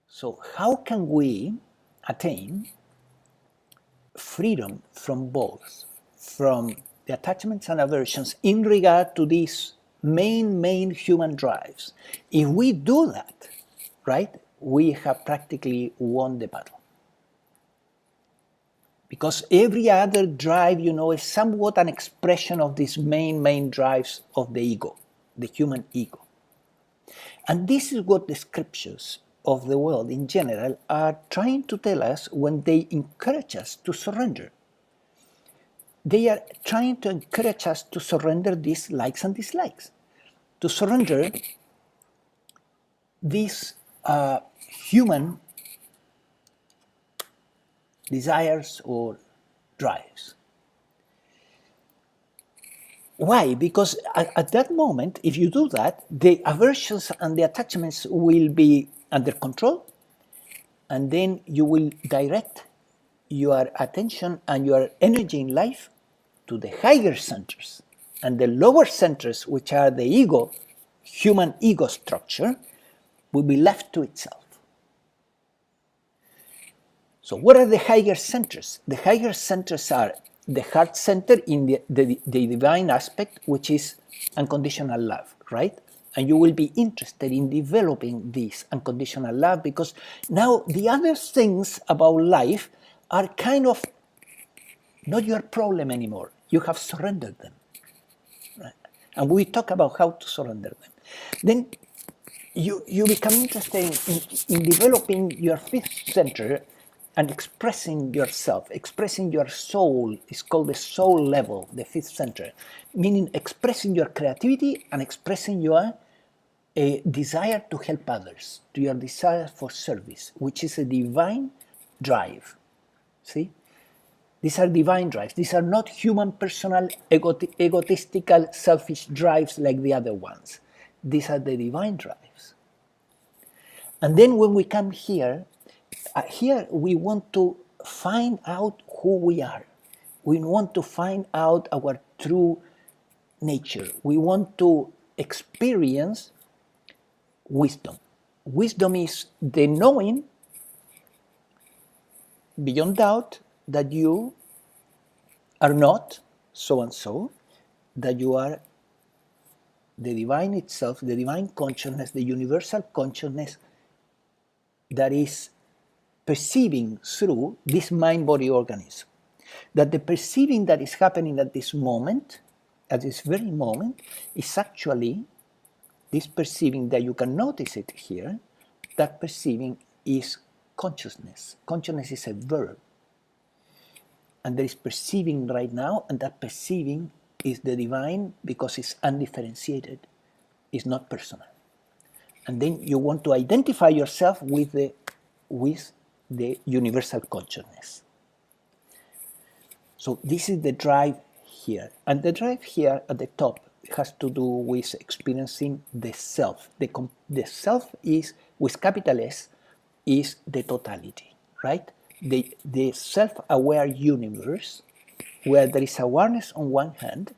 So how can we attain freedom from both, from the attachments and aversions in regard to these main human drives? If we do that, right, we have practically won the battle. Because every other drive, is somewhat an expression of these main drives of the ego, the human ego. And this is what the scriptures of the world in general are trying to tell us when they encourage us to surrender. They are trying to encourage us to surrender these likes and dislikes, to surrender these human desires or drives. Why? Because at that moment, if you do that, the aversions and the attachments will be under control, and then you will direct your attention and your energy in life to the higher centers, and the lower centers, which are the ego, human ego structure, will be left to itself. So what are the higher centers? The higher centers are the heart center in the divine aspect, which is unconditional love, right? And you will be interested in developing this unconditional love, because now the other things about life are kind of not your problem anymore. You have surrendered them, right? And we talk about how to surrender them. Then you become interested in developing your fifth center and expressing yourself, expressing your soul. Is called the soul level, the fifth center, meaning expressing your creativity and expressing your desire to help others, to your desire for service, which is a divine drive. See? These are divine drives. These are not human, personal, egotistical, selfish drives like the other ones. These are the divine drives. And then when we come here, here we want to find out who we are. We want to find out our true nature. We want to experience wisdom. Wisdom is the knowing beyond doubt that you are not so and so, that you are the divine itself, the divine consciousness, the universal consciousness that is perceiving through this mind-body organism. That the perceiving that is happening at this moment, at this very moment, is actually this perceiving that you can notice it here. That perceiving is consciousness. Consciousness is a verb. And there is perceiving right now, and that perceiving is the divine because it's undifferentiated. It's not personal. And then you want to identify yourself with the universal consciousness. So this is the drive here. And the drive here at the top has to do with experiencing the self. The self is, with capital S, is the totality, right? The self-aware universe where there is awareness on one hand,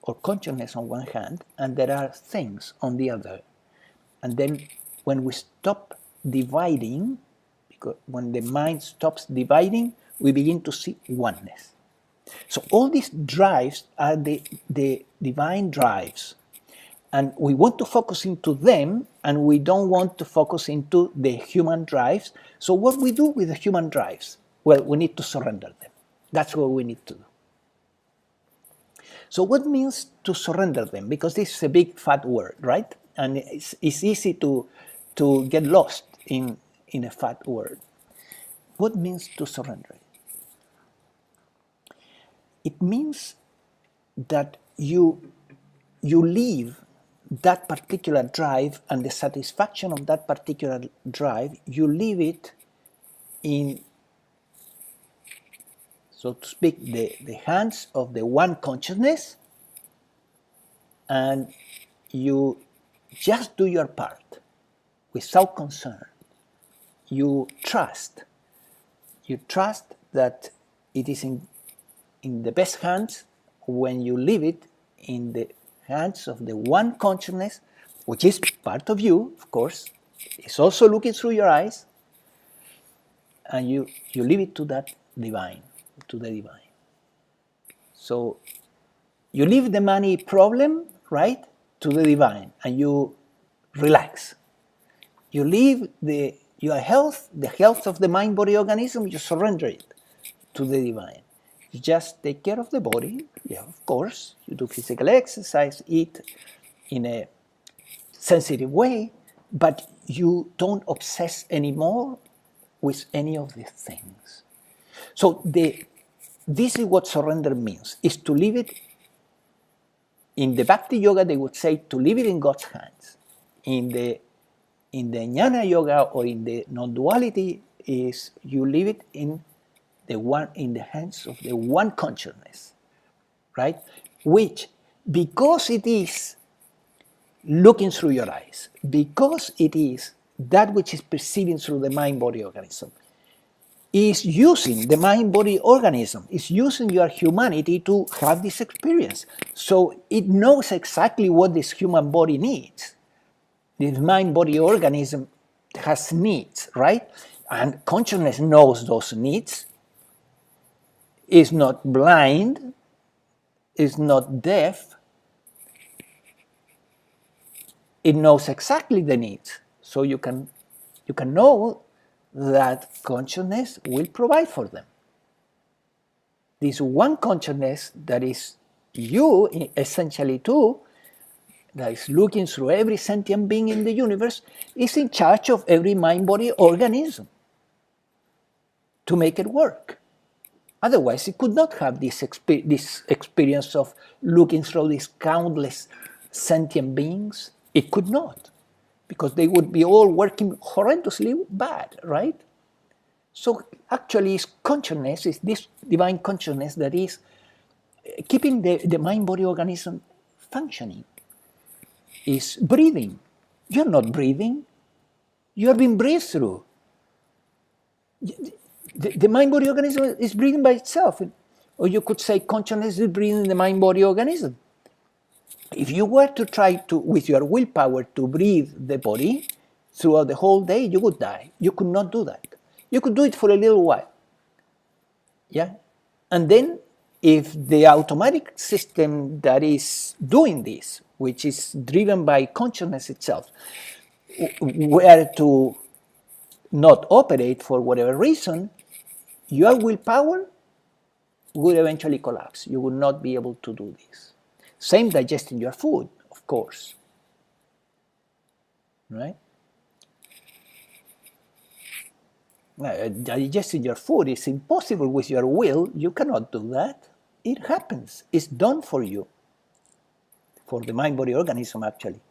or consciousness on one hand, and there are things on the other. And then when we stop dividing, because when the mind stops dividing, we begin to see oneness. So all these drives are the divine drives. And we want to focus into them, and we don't want to focus into the human drives. So what we do with the human drives? Well, we need to surrender them. That's what we need to do. So what means to surrender them? Because this is a big fat word, right? And it's easy to get lost in a fat word. What means to surrender? It means that you leave that particular drive and the satisfaction of that particular drive, you leave it in, so to speak, the hands of the one consciousness, and you just do your part without concern. You trust that it is in the best hands when you leave it in the hands of the one consciousness, which is part of you, of course. It's also looking through your eyes, and you leave it to that divine, to the divine. So you leave the money problem, right, to the divine, and you relax. You leave your health, the health of the mind, body, organism, you surrender it to the divine. You just take care of the body, yeah, of course. You do physical exercise, eat in a sensitive way, but you don't obsess anymore with any of these things. So this is what surrender means, is to leave it, in the Bhakti Yoga they would say to leave it in God's hands. In the Jnana Yoga or in the non-duality is you leave it in the hands of the one consciousness, right? Which, because it is looking through your eyes, because it is that which is perceiving through the mind-body organism, is using the mind-body organism, is using your humanity to have this experience. So it knows exactly what this human body needs. This mind-body organism has needs, right? And consciousness knows those needs, is not blind, is not deaf. It knows exactly the needs. So you can know that consciousness will provide for them. This one consciousness that is you, essentially too, that is looking through every sentient being in the universe, is in charge of every mind-body organism to make it work. Otherwise, it could not have this experience of looking through these countless sentient beings. It could not, because they would be all working horrendously bad, right? So actually, it's consciousness, is this divine consciousness that is keeping the mind-body organism functioning. Is breathing. You're not breathing. You're being breathed through. The mind-body organism is breathing by itself. Or you could say consciousness is breathing the mind-body organism. If you were to try to, with your willpower, to breathe the body throughout the whole day, you would die. You could not do that. You could do it for a little while. Yeah? And then, if the automatic system that is doing this, which is driven by consciousness itself, were to not operate for whatever reason, your willpower would eventually collapse. You would not be able to do this. Same digesting your food, of course. Right? Digesting your food is impossible with your will. You cannot do that. It happens. It's done for you. For the mind-body organism, actually.